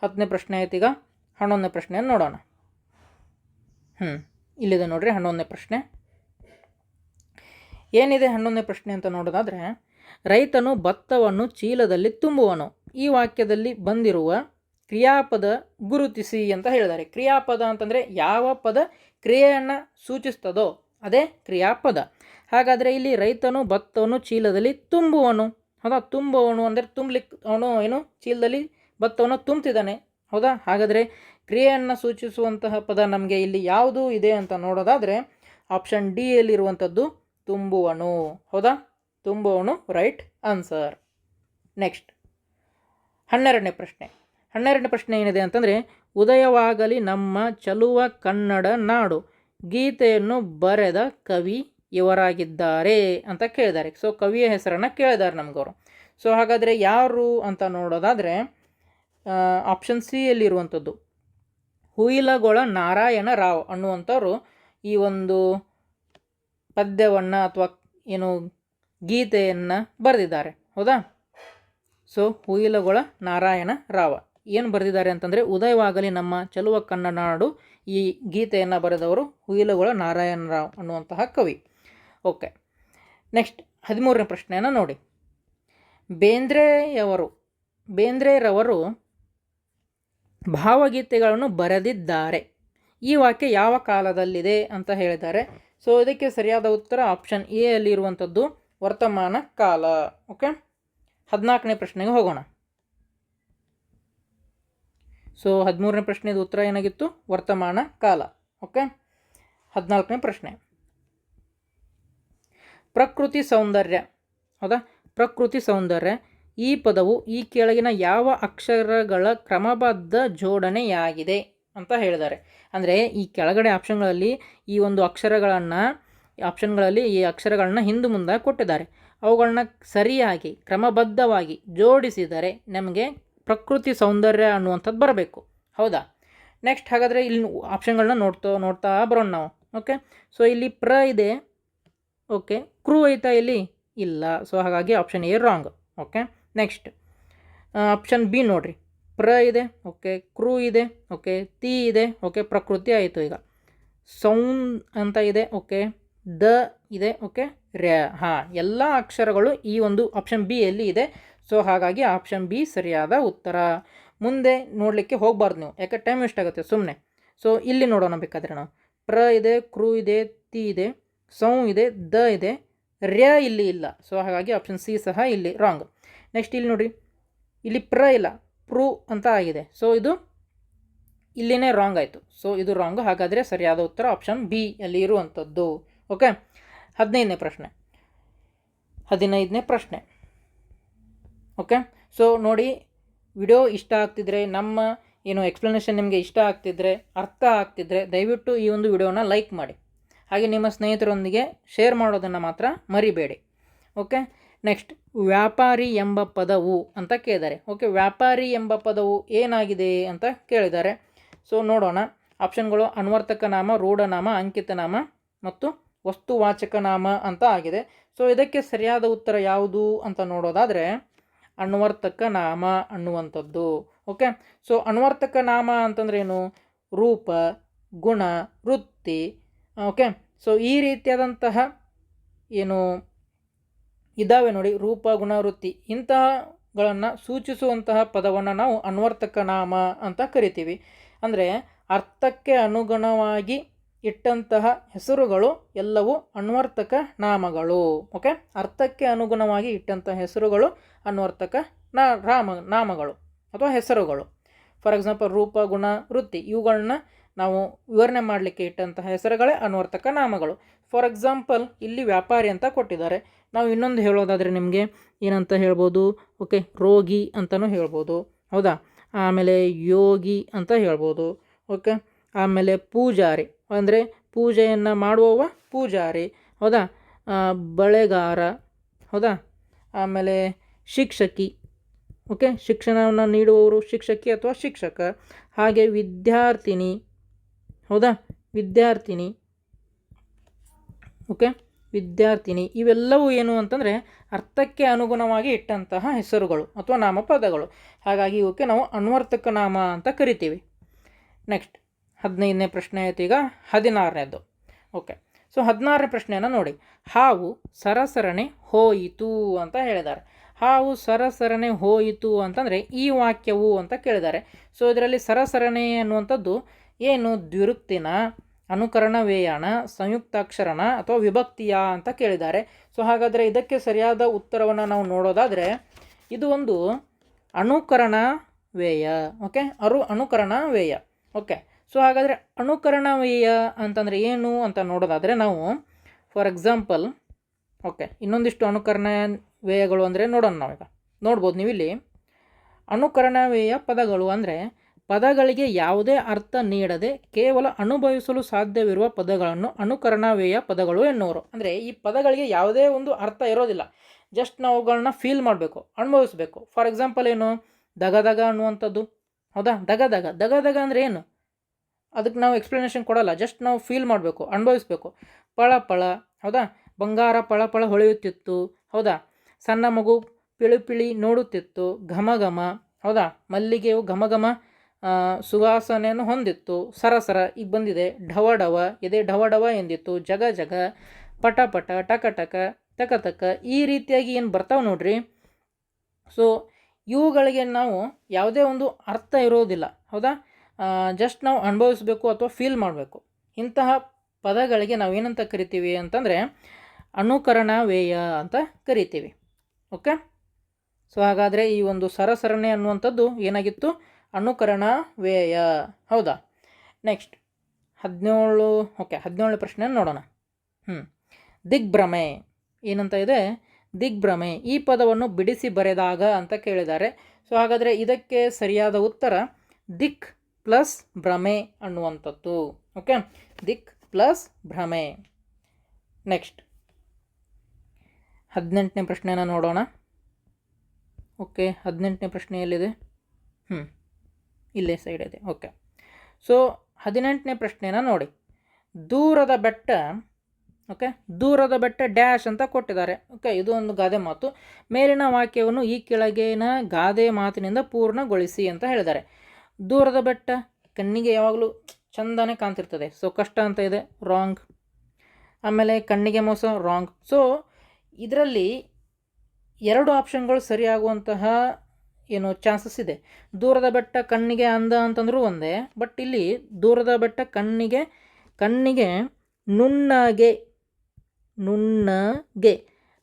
10ನೇ ಪ್ರಶ್ನೆ ಆಯ್ತು. ಈಗ 11ನೇ ಪ್ರಶ್ನೆಯನ್ನು ನೋಡೋಣ. ಇಲ್ಲಿದೆ ನೋಡ್ರಿ 11ನೇ ಪ್ರಶ್ನೆ. ಏನಿದೆ 11ನೇ ಪ್ರಶ್ನೆ ಅಂತ ನೋಡೋದಾದರೆ, ರೈತನು ಭತ್ತವನ್ನು ಚೀಲದಲ್ಲಿ ತುಂಬುವನು. ಈ ವಾಕ್ಯದಲ್ಲಿ ಬಂದಿರುವ ಕ್ರಿಯಾಪದ ಗುರುತಿಸಿ ಅಂತ ಹೇಳಿದ್ದಾರೆ. ಕ್ರಿಯಾಪದ ಅಂತಂದರೆ ಯಾವ ಪದ ಕ್ರಿಯೆಯನ್ನು ಸೂಚಿಸ್ತದೋ ಅದೇ ಕ್ರಿಯಾಪದ. ಹಾಗಾದರೆ ಇಲ್ಲಿ ರೈತನು ಭತ್ತವನ್ನು ಚೀಲದಲ್ಲಿ ತುಂಬುವನು. ಹೌದಾ? ತುಂಬುವನು ಅಂದರೆ ತುಂಬಲಿಕ್ಕೆ ಅವನು ಏನು ಚೀಲದಲ್ಲಿ ಭತ್ತವನ್ನು ತುಂಬ್ತಿದ್ದಾನೆ. ಹೌದಾ? ಹಾಗಾದರೆ ಕ್ರಿಯೆಯನ್ನು ಸೂಚಿಸುವಂತಹ ಪದ ನಮಗೆ ಇಲ್ಲಿ ಯಾವುದು ಇದೆ ಅಂತ ನೋಡೋದಾದರೆ ಆಪ್ಷನ್ ಡಿ ಯಲ್ಲಿರುವಂಥದ್ದು ತುಂಬುವನು. ಹೌದಾ? ತುಂಬುವನು ರೈಟ್ ಆನ್ಸರ್. ನೆಕ್ಸ್ಟ್ 12ನೇ ಪ್ರಶ್ನೆ. 12ನೇ ಪ್ರಶ್ನೆ ಏನಿದೆ ಅಂತಂದರೆ, ಉದಯವಾಗಲಿ ನಮ್ಮ ಚಲುವ ಕನ್ನಡ ನಾಡು, ಗೀತೆಯನ್ನು ಬರೆದ ಕವಿ ಇವರಾಗಿದ್ದಾರೆ ಅಂತ ಕೇಳಿದ್ದಾರೆ. ಸೊ ಕವಿಯ ಹೆಸರನ್ನು ಕೇಳಿದ್ದಾರೆ ನಮಗವರು. ಸೊ ಹಾಗಾದರೆ ಯಾರು ಅಂತ ನೋಡೋದಾದರೆ ಆಪ್ಷನ್ ಸಿ ಯಲ್ಲಿರುವಂಥದ್ದು ಹುಯಿಲಗೊಳ ನಾರಾಯಣ ರಾವ್ ಅನ್ನುವಂಥವ್ರು ಈ ಒಂದು ಪದ್ಯವನ್ನು ಅಥವಾ ಏನು ಗೀತೆಯನ್ನು ಬರೆದಿದ್ದಾರೆ. ಹೌದಾ? ಸೊ ಹುಯಿಲಗೊಳ ನಾರಾಯಣ ರಾವ ಏನು ಬರೆದಿದ್ದಾರೆ ಅಂತಂದರೆ, ಉದಯವಾಗಲಿ ನಮ್ಮ ಚಲುವ ಕನ್ನಡ ನಾಡು, ಈ ಗೀತೆಯನ್ನು ಬರೆದವರು ಹುಯಿಲಗೊಳ ನಾರಾಯಣ ರಾವ್ ಅನ್ನುವಂತಹ ಕವಿ. ಓಕೆ, ನೆಕ್ಸ್ಟ್ 13ನೇ ಪ್ರಶ್ನೆಯನ್ನು ನೋಡಿ. ಬೇಂದ್ರೆರವರು ಭಾವಗೀತೆಗಳನ್ನು ಬರೆದಿದ್ದಾರೆ. ಈ ವಾಕ್ಯ ಯಾವ ಕಾಲದಲ್ಲಿದೆ ಅಂತ ಹೇಳಿದ್ದಾರೆ. ಸೊ ಇದಕ್ಕೆ ಸರಿಯಾದ ಉತ್ತರ ಆಪ್ಷನ್ ಎ ಅಲ್ಲಿ ಇರುವಂಥದ್ದು ವರ್ತಮಾನ ಕಾಲ. ಓಕೆ, 14ನೇ ಪ್ರಶ್ನೆಗೆ ಹೋಗೋಣ. ಸೊ 13ನೇ ಪ್ರಶ್ನೆದು ಉತ್ತರ ಏನಾಗಿತ್ತು? ವರ್ತಮಾನ ಕಾಲ. ಓಕೆ, 14ನೇ ಪ್ರಶ್ನೆ. ಪ್ರಕೃತಿ ಸೌಂದರ್ಯ. ಹೌದಾ? ಪ್ರಕೃತಿ ಸೌಂದರ್ಯ ಈ ಪದವು ಈ ಕೆಳಗಿನ ಯಾವ ಅಕ್ಷರಗಳ ಕ್ರಮಬದ್ಧ ಜೋಡಣೆಯಾಗಿದೆ ಅಂತ ಹೇಳಿದ್ದಾರೆ. ಅಂದರೆ ಈ ಕೆಳಗಡೆ ಆಪ್ಷನ್ಗಳಲ್ಲಿ ಈ ಒಂದು ಆಪ್ಷನ್ಗಳಲ್ಲಿ ಈ ಅಕ್ಷರಗಳನ್ನ ಹಿಂದೆ ಮುಂದೆ ಕೊಟ್ಟಿದ್ದಾರೆ. ಅವುಗಳನ್ನ ಸರಿಯಾಗಿ ಕ್ರಮಬದ್ಧವಾಗಿ ಜೋಡಿಸಿದರೆ ನಮಗೆ ಪ್ರಕೃತಿ ಸೌಂದರ್ಯ ಅನ್ನುವಂಥದ್ದು ಬರಬೇಕು. ಹೌದಾ? ನೆಕ್ಸ್ಟ್ ಹಾಗಾದರೆ ಇಲ್ಲಿ ಆಪ್ಷನ್ಗಳನ್ನ ನೋಡ್ತಾ ಬರೋಣ ನಾವು. ಓಕೆ, ಸೊ ಇಲ್ಲಿ ಪ್ರ ಇದೆ. ಓಕೆ, ಕ್ರೂ ಐತಾ ಇಲ್ಲಿ? ಇಲ್ಲ. ಸೊ ಹಾಗಾಗಿ option A wrong. Okay, next option B ನೋಡ್ರಿ. ಪ್ರ ಇದೆ. ಓಕೆ, ಕ್ರೂ ಇದೆ. ಓಕೆ, ತಿ ಇದೆ. ಓಕೆ, ಪ್ರಕೃತಿ ಆಯಿತು. ಈಗ ಸೌಂಡ್ ಅಂತ ಇದೆ. ಓಕೆ, ದ ಇದೆ. ಓಕೆ, ರ್ಯ. ಹಾಂ, ಎಲ್ಲ ಅಕ್ಷರಗಳು ಈ ಒಂದು ಆಪ್ಷನ್ ಬಿ ಯಲ್ಲಿ ಇದೆ. ಸೊ ಹಾಗಾಗಿ ಆಪ್ಷನ್ ಬಿ ಸರಿಯಾದ ಉತ್ತರ. ಮುಂದೆ ನೋಡಲಿಕ್ಕೆ ಹೋಗಬಾರ್ದು ನೀವು, ಯಾಕೆ ಟೈಮ್ ವೇಸ್ಟ್ ಆಗುತ್ತೆ ಸುಮ್ಮನೆ. ಸೊ ಇಲ್ಲಿ ನೋಡೋಣ ಬೇಕಾದರೆ ನಾವು. ಪ್ರ ಇದೆ, ಕ್ರೂ ಇದೆ, ತಿ ಇದೆ, ಸೌ ಇದೆ, ದ ಇದೆ, ರ್ಯ ಇಲ್ಲಿ ಇಲ್ಲ. ಸೊ ಹಾಗಾಗಿ ಆಪ್ಷನ್ ಸಿ ಸಹ ಇಲ್ಲಿ ರಾಂಗ್. ನೆಕ್ಸ್ಟ್ ಇಲ್ಲಿ ನೋಡಿರಿ, ಇಲ್ಲಿ ಪ್ರ ಇಲ್ಲ, ಪ್ರೂ ಅಂತ ಆಗಿದೆ. ಸೊ ಇದು ಇಲ್ಲಿನೇ ರಾಂಗ್ ಆಯಿತು. ಸೊ ಇದು ರಾಂಗ್. ಹಾಗಾದರೆ ಸರಿಯಾದ ಉತ್ತರ ಆಪ್ಷನ್ ಬಿ ಅಲ್ಲಿ ಇರುವಂಥದ್ದು. ಓಕೆ, 15ನೇ ಪ್ರಶ್ನೆ. ಓಕೆ, ಸೊ ನೋಡಿ, ವಿಡಿಯೋ ಇಷ್ಟ ಆಗ್ತಿದ್ರೆ, ನಮ್ಮ ಏನು ಎಕ್ಸ್ಪ್ಲನೇಷನ್ ನಿಮಗೆ ಇಷ್ಟ ಆಗ್ತಿದ್ರೆ, ಅರ್ಥ ಆಗ್ತಿದ್ರೆ ದಯವಿಟ್ಟು ಈ ಒಂದು ವಿಡಿಯೋನ ಲೈಕ್ ಮಾಡಿ. ಹಾಗೆ ನಿಮ್ಮ ಸ್ನೇಹಿತರೊಂದಿಗೆ ಶೇರ್ ಮಾಡೋದನ್ನು ಮಾತ್ರ ಮರಿಬೇಡಿ. ಓಕೆ, ನೆಕ್ಸ್ಟ್ ವ್ಯಾಪಾರಿ ಎಂಬ ಪದವು ಅಂತ ಕೇಳಿದ್ದಾರೆ. ಓಕೆ, ವ್ಯಾಪಾರಿ ಎಂಬ ಪದವು ಏನಾಗಿದೆ ಅಂತ ಕೇಳಿದ್ದಾರೆ. ಸೊ ನೋಡೋಣ. ಆಪ್ಷನ್ಗಳು ಅನ್ವರ್ತಕ ನಾಮ, ರೂಢನಾಮ, ಅಂಕಿತ ನಾಮ ಮತ್ತು ವಸ್ತುವಾಚಕ ನಾಮ ಅಂತ ಆಗಿದೆ. ಸೊ ಇದಕ್ಕೆ ಸರಿಯಾದ ಉತ್ತರ ಯಾವುದು ಅಂತ ನೋಡೋದಾದರೆ ಅನ್ವರ್ತಕ ನಾಮ ಅನ್ನುವಂಥದ್ದು. ಓಕೆ, ಸೊ ಅನ್ವರ್ತಕ ನಾಮ ಅಂತಂದ್ರೆ ಏನು? ರೂಪ, ಗುಣ, ವೃತ್ತಿ. ಓಕೆ, ಸೊ ಈ ರೀತಿಯಾದಂತಹ ಏನು ಇದ್ದಾವೆ ನೋಡಿ, ರೂಪ, ಗುಣ, ವೃತ್ತಿ, ಇಂತಹಗಳನ್ನು ಸೂಚಿಸುವಂತಹ ಪದವನ್ನು ನಾವು ಅನ್ವರ್ತಕ ನಾಮ ಅಂತ ಕರಿತೀವಿ. ಅಂದರೆ ಅರ್ಥಕ್ಕೆ ಅನುಗುಣವಾಗಿ ಇಟ್ಟಂತಹ ಹೆಸರುಗಳು ಎಲ್ಲವೂ ಅನ್ವರ್ತಕ ನಾಮಗಳು. ಓಕೆ, ಅರ್ಥಕ್ಕೆ ಅನುಗುಣವಾಗಿ ಇಟ್ಟಂತಹ ಹೆಸರುಗಳು ಅನ್ವರ್ತಕ ನಾಮಗಳು ಅಥವಾ ಹೆಸರುಗಳು. ಫಾರ್ ಎಕ್ಸಾಂಪಲ್ ರೂಪ, ಗುಣ, ವೃತ್ತಿ ಇವುಗಳನ್ನ ನಾವು ವಿವರಣೆ ಮಾಡಲಿಕ್ಕೆ ಇಟ್ಟಂತಹ ಹೆಸರುಗಳೇ ಅನ್ವರ್ತಕ ನಾಮಗಳು. ಫಾರ್ ಎಕ್ಸಾಂಪಲ್ ಇಲ್ಲಿ ವ್ಯಾಪಾರಿ ಅಂತ ಕೊಟ್ಟಿದ್ದಾರೆ. ನಾವು ಇನ್ನೊಂದು ಹೇಳೋದಾದರೆ ನಿಮಗೆ ಏನಂತ ಹೇಳ್ಬೋದು? ಓಕೆ, ರೋಗಿ ಅಂತಲೂ ಹೇಳ್ಬೋದು. ಹೌದಾ? ಆಮೇಲೆ ಯೋಗಿ ಅಂತ ಹೇಳ್ಬೋದು. ಓಕೆ, ಆಮೇಲೆ ಪೂಜಾರಿ ಅಂದರೆ ಪೂಜೆಯನ್ನು ಮಾಡುವವ ಪೂಜಾರಿ. ಹೌದಾ? ಬಳೆಗಾರ. ಹೌದಾ? ಆಮೇಲೆ ಶಿಕ್ಷಕಿ. ಓಕೆ, ಶಿಕ್ಷಣವನ್ನು ನೀಡುವವರು ಶಿಕ್ಷಕಿ ಅಥವಾ ಶಿಕ್ಷಕ. ಹಾಗೆ ವಿದ್ಯಾರ್ಥಿನಿ. ಹೌದಾ? ವಿದ್ಯಾರ್ಥಿನಿ. ಓಕೆ, ವಿದ್ಯಾರ್ಥಿನಿ. ಇವೆಲ್ಲವೂ ಏನು ಅಂತಂದರೆ ಅರ್ಥಕ್ಕೆ ಅನುಗುಣವಾಗಿ ಇಟ್ಟಂತಹ ಹೆಸರುಗಳು ಅಥವಾ ನಾಮಪದಗಳು. ಹಾಗಾಗಿ ಇವಕ್ಕೆ ನಾವು ಅನ್ವರ್ತಕ ನಾಮ ಅಂತ ಕರಿತೀವಿ. ನೆಕ್ಸ್ಟ್ 15ನೇ ಪ್ರಶ್ನೆ ಆಯಿತು. ಈಗ 16ನೇದು. ಓಕೆ, ಸೊ 16ನೇ ಪ್ರಶ್ನೆಯನ್ನು ನೋಡಿ. ಹಾವು ಸರಸರನೆ ಹೋಯಿತು ಅಂತ ಹೇಳಿದ್ದಾರೆ. ಹಾವು ಸರಸರನೆ ಹೋಯಿತು ಅಂತಂದರೆ ಈ ವಾಕ್ಯವು ಅಂತ ಕೇಳಿದ್ದಾರೆ. ಸೊ ಇದರಲ್ಲಿ ಸರಸರಣೆ ಅನ್ನುವಂಥದ್ದು ಏನು? ದ್ವಿರುಕ್ತಿನ, ಅನುಕರಣವೇಯಣ, ಸಂಯುಕ್ತಾಕ್ಷರಣ ಅಥವಾ ವಿಭಕ್ತಿಯ ಅಂತ ಕೇಳಿದ್ದಾರೆ. ಸೊ ಹಾಗಾದರೆ ಇದಕ್ಕೆ ಸರಿಯಾದ ಉತ್ತರವನ್ನು ನಾವು ನೋಡೋದಾದರೆ ಇದು ಒಂದು ಅನುಕರಣವೇಯ. ಓಕೆ, ಅನುಕರಣವೇಯ. ಓಕೆ, ಸೊ ಹಾಗಾದರೆ ಅನುಕರಣವೇಯ ಅಂತಂದರೆ ಏನು ಅಂತ ನೋಡೋದಾದರೆ ನಾವು ಫಾರ್ ಎಕ್ಸಾಂಪಲ್ ಓಕೆ ಇನ್ನೊಂದಿಷ್ಟು ಅನುಕರಣವೇಯಗಳು ಅಂದರೆ ನೋಡೋಣ. ನಾವೀಗ ನೋಡ್ಬೋದು ನೀವಿಲ್ಲಿ ಅನುಕರಣವೇಯ ಪದಗಳು ಅಂದರೆ ಪದಗಳಿಗೆ ಯಾವುದೇ ಅರ್ಥ ನೀಡದೆ ಕೇವಲ ಅನುಭವಿಸಲು ಸಾಧ್ಯವಿರುವ ಪದಗಳನ್ನು ಅನುಕರಣವೇಯ ಪದಗಳು ಎನ್ನುವರು. ಅಂದರೆ ಈ ಪದಗಳಿಗೆ ಯಾವುದೇ ಒಂದು ಅರ್ಥ ಇರೋದಿಲ್ಲ, ಜಸ್ಟ್ ನಾವು ಅವುಗಳನ್ನ ಫೀಲ್ ಮಾಡಬೇಕು, ಅನುಭವಿಸಬೇಕು. ಫಾರ್ ಎಕ್ಸಾಂಪಲ್ ಏನು? ದಗದಗ ಅನ್ನುವಂಥದ್ದು. ಹೌದಾ? ದಗದಗ ಅಂದರೆ ಏನು? ಅದಕ್ಕೆ ನಾವು ಎಕ್ಸ್ಪ್ಲನೇಷನ್ ಕೊಡಲ್ಲ, ಜಸ್ಟ್ ನಾವು ಫೀಲ್ ಮಾಡಬೇಕು, ಅನುಭವಿಸ್ಬೇಕು. ಪಳ. ಹೌದಾ? ಬಂಗಾರ ಪಳ ಹೊಳೆಯುತ್ತಿತ್ತು. ಹೌದಾ? ಸಣ್ಣ ಮಗು ಪಿಳಿ ನೋಡುತ್ತಿತ್ತು. ಘಮ. ಹೌದಾ? ಮಲ್ಲಿಗೆಯು ಘಮ ಸುವಾಸನೆಯನ್ನು ಹೊಂದಿತ್ತು. ಸರಸರ ಈಗ ಬಂದಿದೆ. ಢವಢವ ಎದೆ ಢವಢವ ಎಂದಿತ್ತು. ಜಗ ಪಟ ಟಕ ಈ ರೀತಿಯಾಗಿ ಏನು ಬರ್ತಾವೆ ನೋಡ್ರಿ. ಸೊ ಇವುಗಳಿಗೆ ನಾವು ಯಾವುದೇ ಒಂದು ಅರ್ಥ ಇರೋದಿಲ್ಲ. ಹೌದಾ? ಜಸ್ಟ್ ನಾವು ಅನುಭವಿಸ್ಬೇಕು ಅಥವಾ ಫೀಲ್ ಮಾಡಬೇಕು. ಇಂತಹ ಪದಗಳಿಗೆ ನಾವು ಏನಂತ ಕರಿತೀವಿ ಅಂತಂದರೆ ಅನುಕರಣವೇಯ ಅಂತ ಕರಿತೀವಿ. ಓಕೆ, ಸೊ ಹಾಗಾದರೆ ಈ ಒಂದು ಸರಸರಣೆ ಅನ್ನುವಂಥದ್ದು ಏನಾಗಿತ್ತು? ಅನುಕರಣವೇಯ. ಹೌದಾ? ನೆಕ್ಸ್ಟ್ 17. ಓಕೆ, 17ನೇ ಪ್ರಶ್ನೆ ನೋಡೋಣ. ದಿಗ್ಭ್ರಮೆ ಏನಂತ ಇದೆ? ದಿಗ್ಭ್ರಮೆ. ಈ ಪದವನ್ನು ಬಿಡಿಸಿ ಬರೆದಾಗ ಅಂತ ಕೇಳಿದ್ದಾರೆ. ಸೊ ಹಾಗಾದರೆ ಇದಕ್ಕೆ ಸರಿಯಾದ ಉತ್ತರ ದಿಕ್ ಪ್ಲಸ್ ಭ್ರಮೆ ಅನ್ನುವಂಥದ್ದು. ಓಕೆ, ದಿಕ್ ಪ್ಲಸ್ ಭ್ರಮೆ. ನೆಕ್ಸ್ಟ್ 18ನೇ ಪ್ರಶ್ನೆನ ನೋಡೋಣ. ಓಕೆ, 18ನೇ ಪ್ರಶ್ನೆ ಎಲ್ಲಿದೆ? ಇಲ್ಲೇ ಸೈಡ್ ಇದೆ. ಓಕೆ, ಸೊ 18ನೇ ಪ್ರಶ್ನೆನ ನೋಡಿ. ದೂರದ ಬೆಟ್ಟ, ಓಕೆ, ದೂರದ ಬೆಟ್ಟ ಡ್ಯಾಶ್ ಅಂತ ಕೊಟ್ಟಿದ್ದಾರೆ. ಓಕೆ, ಇದು ಒಂದು ಗಾದೆ ಮಾತು. ಮೇಲಿನ ವಾಕ್ಯವನ್ನು ಈ ಕೆಳಗಿನ ಗಾದೆ ಮಾತಿನಿಂದ ಪೂರ್ಣಗೊಳಿಸಿ ಅಂತ ಹೇಳಿದ್ದಾರೆ. ದೂರದ ಬೆಟ್ಟ ಕಣ್ಣಿಗೆ ಯಾವಾಗಲೂ ಚಂದನೇ ಕಾಣ್ತಿರ್ತದೆ, ಸೊ ಕಷ್ಟ ಅಂತ ಇದೆ, ರಾಂಗ್. ಆಮೇಲೆ ಕಣ್ಣಿಗೆ ಮೋಸ, ರಾಂಗ್. ಸೊ ಇದರಲ್ಲಿ 2 ಆಪ್ಷನ್ಗಳು ಸರಿಯಾಗುವಂತಹ ಏನು ಚಾನ್ಸಸ್ ಇದೆ. ದೂರದ ಬೆಟ್ಟ ಕಣ್ಣಿಗೆ ಅಂದ ಅಂತಂದ್ರೂ ಒಂದೇ, ಬಟ್ ಇಲ್ಲಿ ದೂರದ ಬೆಟ್ಟ ಕಣ್ಣಿಗೆ ನುಣ್ಣಗೆ,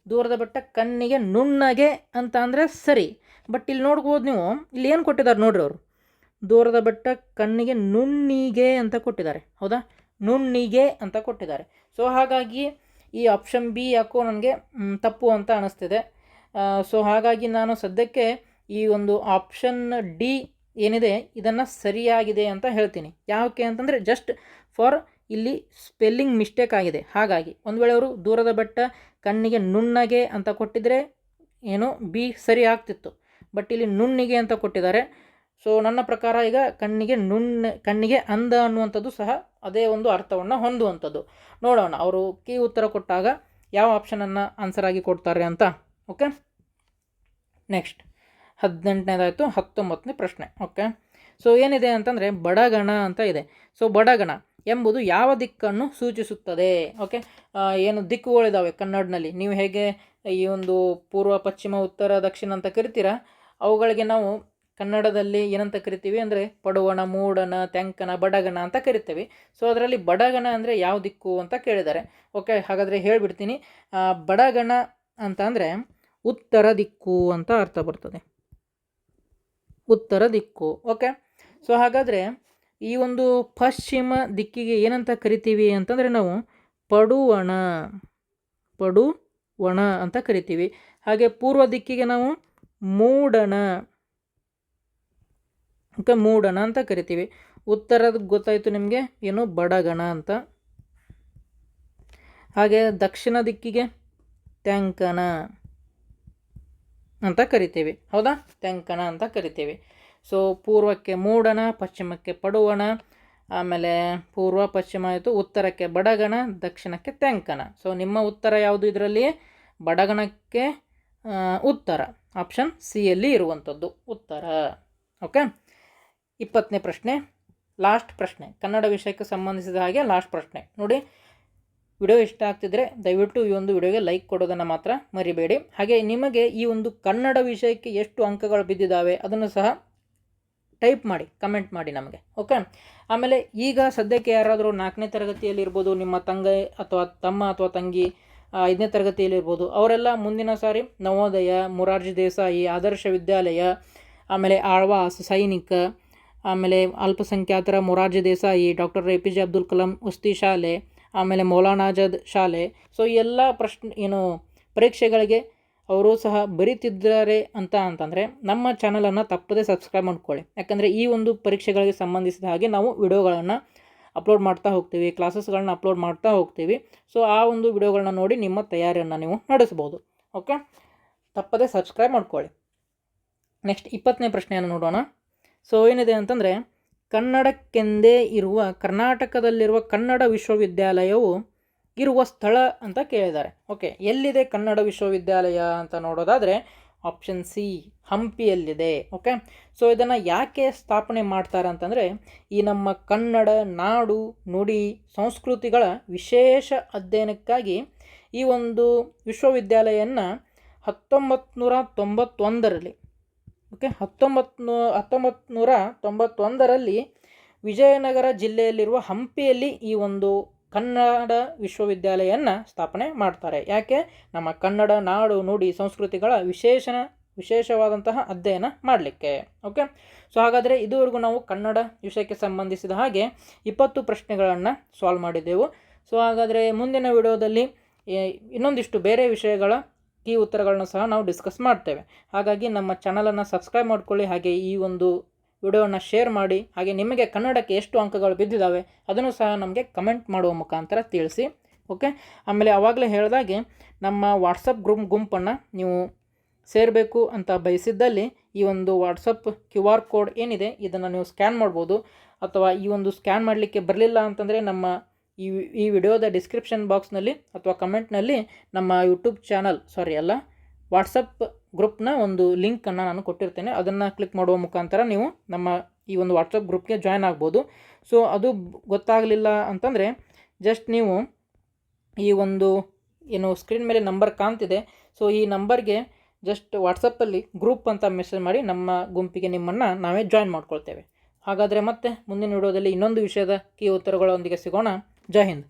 ದೂರದ ಬೆಟ್ಟ ಕಣ್ಣಿಗೆ ನುಣ್ಣಗೆ ಅಂತ ಅಂದರೆ ಸರಿ. ಬಟ್ ಇಲ್ಲಿ ನೋಡ್ಬೋದು ನೀವು, ಇಲ್ಲಿ ಏನು ಕೊಟ್ಟಿದ್ದಾರೆ ನೋಡ್ರಿ ಅವರು, ದೂರದ ಬೆಟ್ಟ ಕಣ್ಣಿಗೆ ನುಣ್ಣಿಗೆ ಅಂತ ಕೊಟ್ಟಿದ್ದಾರೆ. ಹೌದಾ, ನುಣ್ಣಿಗೆ ಅಂತ ಕೊಟ್ಟಿದ್ದಾರೆ. ಸೊ ಹಾಗಾಗಿ ಈ ಆಪ್ಷನ್ ಬಿ ಯಾಕೋ ನನಗೆ ತಪ್ಪು ಅಂತ ಅನ್ನಿಸ್ತಿದೆ. ಸೊ ಹಾಗಾಗಿ ನಾನು ಸದ್ಯಕ್ಕೆ ಈ ಒಂದು ಆಪ್ಷನ್ ಡಿ ಏನಿದೆ ಇದನ್ನು ಸರಿಯಾಗಿದೆ ಅಂತ ಹೇಳ್ತೀನಿ. ಯಾಕೆ ಅಂತಂದರೆ ಜಸ್ಟ್ ಫಾರ್ ಇಲ್ಲಿ ಸ್ಪೆಲ್ಲಿಂಗ್ ಮಿಸ್ಟೇಕ್ ಆಗಿದೆ. ಹಾಗಾಗಿ ಒಂದು ವೇಳೆ ಅವರು ದೂರದ ಬೆಟ್ಟ ಕಣ್ಣಿಗೆ ನುಣ್ಣಗೆ ಅಂತ ಕೊಟ್ಟಿದ್ರೆ ಏನು ಬಿ ಸರಿ ಆಗ್ತಿತ್ತು. ಬಟ್ ಇಲ್ಲಿ ನುಣ್ಣಿಗೆ ಅಂತ ಕೊಟ್ಟಿದ್ದಾರೆ. ಸೊ ನನ್ನ ಪ್ರಕಾರ ಈಗ ಕಣ್ಣಿಗೆ ಅಂದ ಅನ್ನುವಂಥದ್ದು ಸಹ ಅದೇ ಒಂದು ಅರ್ಥವನ್ನು ಹೊಂದುವಂಥದ್ದು. ನೋಡೋಣ ಅವರು ಕೀ ಉತ್ತರ ಕೊಟ್ಟಾಗ ಯಾವ ಆಪ್ಷನನ್ನು ಆನ್ಸರ್ ಆಗಿ ಕೊಡ್ತಾರೆ ಅಂತ. Okay, next 18ನೇದಾಯಿತು. 19ನೇ ಪ್ರಶ್ನೆ. ಓಕೆ, ಸೊ ಏನಿದೆ ಅಂತಂದರೆ ಬಡಗಣ ಅಂತ ಇದೆ. ಸೊ ಬಡಗಣ ಎಂಬುದು ಯಾವ ದಿಕ್ಕನ್ನು ಸೂಚಿಸುತ್ತದೆ? ಓಕೆ, ಏನು ದಿಕ್ಕುಗಳಿದ್ದಾವೆ ಕನ್ನಡನಲ್ಲಿ. ನೀವು ಹೇಗೆ ಈ ಒಂದು ಪೂರ್ವ, ಪಶ್ಚಿಮ, ಉತ್ತರ, ದಕ್ಷಿಣ ಅಂತ ಕರಿತೀರಾ, ಅವುಗಳಿಗೆ ನಾವು ಕನ್ನಡದಲ್ಲಿ ಏನಂತ ಕರಿತೀವಿ ಅಂದರೆ ಪಡುವಣ, ಮೂಡಣ, ತೆಂಕಣ, ಬಡಗಣ ಅಂತ ಕರಿತೀವಿ. ಸೊ ಅದರಲ್ಲಿ ಬಡಗಣ ಅಂದರೆ ಯಾವ ದಿಕ್ಕು ಅಂತ ಕೇಳಿದ್ದಾರೆ. ಓಕೆ, ಹಾಗಾದರೆ ಹೇಳಿಬಿಡ್ತೀನಿ. ಬಡಗಣ ಅಂತ ಅಂದರೆ ಉತ್ತರ ದಿಕ್ಕು ಅಂತ ಅರ್ಥ ಬರ್ತದೆ, ಉತ್ತರ ದಿಕ್ಕು. ಓಕೆ, ಸೊ ಹಾಗಾದರೆ ಈ ಒಂದು ಪಶ್ಚಿಮ ದಿಕ್ಕಿಗೆ ಏನಂತ ಕರಿತೀವಿ ಅಂತಂದರೆ ನಾವು ಪಡುವಣ ಅಂತ ಕರಿತೀವಿ. ಹಾಗೆ ಪೂರ್ವ ದಿಕ್ಕಿಗೆ ನಾವು ಮೂಡಣ, ಓಕೆ, ಮೂಡಣ ಅಂತ ಕರಿತೀವಿ. ಉತ್ತರದ ಗೊತ್ತಾಯಿತು ನಿಮಗೆ ಏನು ಬಡಗಣ ಅಂತ. ಹಾಗೆ ದಕ್ಷಿಣ ದಿಕ್ಕಿಗೆ ತೆಂಕಣ ಅಂತ ಕರಿತೀವಿ. ಹೌದಾ, ತೆಂಕಣ ಅಂತ ಕರಿತೀವಿ. ಸೊ ಪೂರ್ವಕ್ಕೆ ಮೂಡಣ, ಪಶ್ಚಿಮಕ್ಕೆ ಪಡುವಣ, ಆಮೇಲೆ ಪೂರ್ವ ಪಶ್ಚಿಮ ಆಯಿತು, ಉತ್ತರಕ್ಕೆ ಬಡಗಣ, ದಕ್ಷಿಣಕ್ಕೆ ತೆಂಕಣ. ಸೊ ನಿಮ್ಮ ಉತ್ತರ ಯಾವುದು ಇದರಲ್ಲಿ? ಬಡಗಣಕ್ಕೆ ಉತ್ತರ ಆಪ್ಷನ್ ಸಿಯಲ್ಲಿ ಇರುವಂಥದ್ದು ಉತ್ತರ. ಓಕೆ, 20ನೇ ಪ್ರಶ್ನೆ, ಲಾಸ್ಟ್ ಪ್ರಶ್ನೆ, ಕನ್ನಡ ವಿಷಯಕ್ಕೆ ಸಂಬಂಧಿಸಿದ ಹಾಗೆ ಲಾಸ್ಟ್ ಪ್ರಶ್ನೆ ನೋಡಿ. ವಿಡಿಯೋ ಇಷ್ಟ ಆಗ್ತಿದ್ರೆ ದಯವಿಟ್ಟು ಈ ಒಂದು ವಿಡಿಯೋಗೆ ಲೈಕ್ ಕೊಡೋದನ್ನು ಮಾತ್ರ ಮರಿಬೇಡಿ. ಹಾಗೆ ನಿಮಗೆ ಈ ಒಂದು ಕನ್ನಡ ವಿಷಯಕ್ಕೆ ಎಷ್ಟು ಅಂಕಗಳು ಬಿದ್ದಿದ್ದಾವೆ ಅದನ್ನು ಸಹ ಟೈಪ್ ಮಾಡಿ, ಕಮೆಂಟ್ ಮಾಡಿ ನಮಗೆ. ಓಕೆ, ಆಮೇಲೆ ಈಗ ಸದ್ಯಕ್ಕೆ ಯಾರಾದರೂ 4ನೇ ತರಗತಿಯಲ್ಲಿರ್ಬೋದು, ನಿಮ್ಮ ತಂಗಿ ಅಥವಾ ತಮ್ಮ ಅಥವಾ ತಂಗಿ 5ನೇ ತರಗತಿಯಲ್ಲಿರ್ಬೋದು, ಅವರೆಲ್ಲ ಮುಂದಿನ ಸಾರಿ ನವೋದಯ, ಮೊರಾರ್ಜಿ ದೇಸಾಯಿ, ಆದರ್ಶ ವಿದ್ಯಾಲಯ, ಆಮೇಲೆ ಆಳ್ವಾಸ್, ಸೈನಿಕ, ಆಮೇಲೆ ಅಲ್ಪಸಂಖ್ಯಾತರ ಮೊರಾರ್ಜಿ ದೇಸಾಯಿ, ಡಾಕ್ಟರ್ APJ ಅಬ್ದುಲ್ ಕಲಾಂ ವಸತಿ ಶಾಲೆ, ಆಮೇಲೆ ಮೌಲಾನಾ ಆಜಾದ್ ಶಾಲೆ, ಸೊ ಎಲ್ಲ ಪರೀಕ್ಷೆಗಳಿಗೆ ಅವರು ಸಹ ಬರೀತಿದ್ದಾರೆ ಅಂತಂದರೆ ನಮ್ಮ ಚಾನಲನ್ನು ತಪ್ಪದೇ ಸಬ್ಸ್ಕ್ರೈಬ್ ಮಾಡ್ಕೊಳ್ಳಿ. ಯಾಕಂದರೆ ಈ ಒಂದು ಪರೀಕ್ಷೆಗಳಿಗೆ ಸಂಬಂಧಿಸಿದ ಹಾಗೆ ನಾವು ವಿಡಿಯೋಗಳನ್ನು ಅಪ್ಲೋಡ್ ಮಾಡ್ತಾ ಹೋಗ್ತೀವಿ, ಕ್ಲಾಸಸ್ಗಳನ್ನ ಅಪ್ಲೋಡ್ ಮಾಡ್ತಾ ಹೋಗ್ತೀವಿ. ಸೊ ಆ ಒಂದು ವಿಡಿಯೋಗಳನ್ನ ನೋಡಿ ನಿಮ್ಮ ತಯಾರಿಯನ್ನು ನೀವು ನಡೆಸ್ಬೋದು. ಓಕೆ, ತಪ್ಪದೇ ಸಬ್ಸ್ಕ್ರೈಬ್ ಮಾಡ್ಕೊಳ್ಳಿ. ನೆಕ್ಸ್ಟ್ 20ನೇ ಪ್ರಶ್ನೆಯನ್ನು ನೋಡೋಣ. ಸೊ ಏನಿದೆ ಅಂತಂದರೆ ಕನ್ನಡಕ್ಕೆಂದೇ ಇರುವ ಕರ್ನಾಟಕದಲ್ಲಿರುವ ಕನ್ನಡ ವಿಶ್ವವಿದ್ಯಾಲಯವು ಇರುವ ಸ್ಥಳ ಅಂತ ಕೇಳಿದ್ದಾರೆ. ಓಕೆ, ಎಲ್ಲಿದೆ ಕನ್ನಡ ವಿಶ್ವವಿದ್ಯಾಲಯ ಅಂತ ನೋಡೋದಾದರೆ ಆಪ್ಷನ್ ಸಿ ಹಂಪಿಯಲ್ಲಿದೆ. ಓಕೆ, ಸೊ ಇದನ್ನು ಯಾಕೆ ಸ್ಥಾಪನೆ ಮಾಡ್ತಾರೆ ಅಂತಂದರೆ ಈ ನಮ್ಮ ಕನ್ನಡ ನಾಡು, ನುಡಿ, ಸಂಸ್ಕೃತಿಗಳ ವಿಶೇಷ ಅಧ್ಯಯನಕ್ಕಾಗಿ ಈ ಒಂದು ವಿಶ್ವವಿದ್ಯಾಲಯವನ್ನು 1991ರಲ್ಲಿ, ಓಕೆ, 1991ರಲ್ಲಿ ವಿಜಯನಗರ ಜಿಲ್ಲೆಯಲ್ಲಿರುವ ಹಂಪಿಯಲ್ಲಿ ಈ ಒಂದು ಕನ್ನಡ ವಿಶ್ವವಿದ್ಯಾಲಯವನ್ನು ಸ್ಥಾಪನೆ ಮಾಡ್ತಾರೆ. ಯಾಕೆ? ನಮ್ಮ ಕನ್ನಡ ನಾಡು, ನುಡಿ, ಸಂಸ್ಕೃತಿಗಳ ವಿಶೇಷವಾದಂತಹ ಅಧ್ಯಯನ ಮಾಡಲಿಕ್ಕೆ. ಓಕೆ, ಸೊ ಹಾಗಾದರೆ ಇದುವರೆಗೂ ನಾವು ಕನ್ನಡ ವಿಷಯಕ್ಕೆ ಸಂಬಂಧಿಸಿದ ಹಾಗೆ 20 ಪ್ರಶ್ನೆಗಳನ್ನು ಸಾಲ್ವ್ ಮಾಡಿದ್ದೆವು. ಸೊ ಹಾಗಾದರೆ ಮುಂದಿನ ವಿಡಿಯೋದಲ್ಲಿ ಇನ್ನೊಂದಿಷ್ಟು ಬೇರೆ ವಿಷಯಗಳ ಕೀ ಉತ್ತರಗಳನ್ನ ಸಹ ನಾವು ಡಿಸ್ಕಸ್ ಮಾಡ್ತೇವೆ. ಹಾಗಾಗಿ ನಮ್ಮ ಚಾನಲನ್ನು ಸಬ್ಸ್ಕ್ರೈಬ್ ಮಾಡ್ಕೊಳ್ಳಿ, ಹಾಗೆ ಈ ಒಂದು ವಿಡಿಯೋವನ್ನು ಶೇರ್ ಮಾಡಿ, ಹಾಗೆ ನಿಮಗೆ ಕನ್ನಡಕ್ಕೆ ಎಷ್ಟು ಅಂಕಗಳು ಬಿದ್ದಿದ್ದಾವೆ ಅದನ್ನು ಸಹ ನಮಗೆ ಕಮೆಂಟ್ ಮಾಡುವ ಮುಖಾಂತರ ತಿಳಿಸಿ. ಓಕೆ, ಆಮೇಲೆ ಆವಾಗಲೇ ಹೇಳಿದಾಗೆ ನಮ್ಮ ವಾಟ್ಸಪ್ ಗುಂಪನ್ನು ನೀವು ಸೇರಬೇಕು ಅಂತ ಬಯಸಿದ್ದಲ್ಲಿ ಈ ಒಂದು ವಾಟ್ಸಪ್ QR ಕೋಡ್ ಏನಿದೆ ಇದನ್ನು ನೀವು ಸ್ಕ್ಯಾನ್ ಮಾಡ್ಬೋದು. ಅಥವಾ ಈ ಒಂದು ಸ್ಕ್ಯಾನ್ ಮಾಡಲಿಕ್ಕೆ ಬರಲಿಲ್ಲ ಅಂತಂದರೆ ನಮ್ಮ ಈ ವಿಡಿಯೋದ ಡಿಸ್ಕ್ರಿಪ್ಷನ್ ಬಾಕ್ಸ್ನಲ್ಲಿ ಅಥವಾ ಕಮೆಂಟ್ನಲ್ಲಿ ನಮ್ಮ ಯೂಟ್ಯೂಬ್ ಚಾನಲ್ ವಾಟ್ಸಪ್ ಗ್ರೂಪ್ನ ಒಂದು ಲಿಂಕನ್ನು ನಾನು ಕೊಟ್ಟಿರ್ತೇನೆ. ಅದನ್ನು ಕ್ಲಿಕ್ ಮಾಡುವ ಮುಖಾಂತರ ನೀವು ನಮ್ಮ ಈ ಒಂದು ವಾಟ್ಸಪ್ ಗ್ರೂಪ್ಗೆ ಜಾಯ್ನ್ ಆಗ್ಬೋದು. ಸೊ ಅದು ಗೊತ್ತಾಗಲಿಲ್ಲ ಅಂತಂದರೆ ಜಸ್ಟ್ ನೀವು ಈ ಒಂದು ಏನು ಸ್ಕ್ರೀನ್ ಮೇಲೆ ನಂಬರ್ ಕಾಣ್ತಿದೆ, ಸೊ ಈ ನಂಬರ್ಗೆ ಜಸ್ಟ್ ವಾಟ್ಸಪ್ಪಲ್ಲಿ ಗ್ರೂಪ್ ಅಂತ ಮೆಸೇಜ್ ಮಾಡಿ ನಮ್ಮ ಗುಂಪಿಗೆ ನಿಮ್ಮನ್ನು ನಾವೇ ಜಾಯ್ನ್ ಮಾಡ್ಕೊಳ್ತೇವೆ. ಹಾಗಾದರೆ ಮತ್ತೆ ಮುಂದಿನ ವಿಡಿಯೋದಲ್ಲಿ ಇನ್ನೊಂದು ವಿಷಯದ ಕೀ ಉತ್ತರಗಳೊಂದಿಗೆ ಸಿಗೋಣ. ಜೈ ಹಿಂದ್.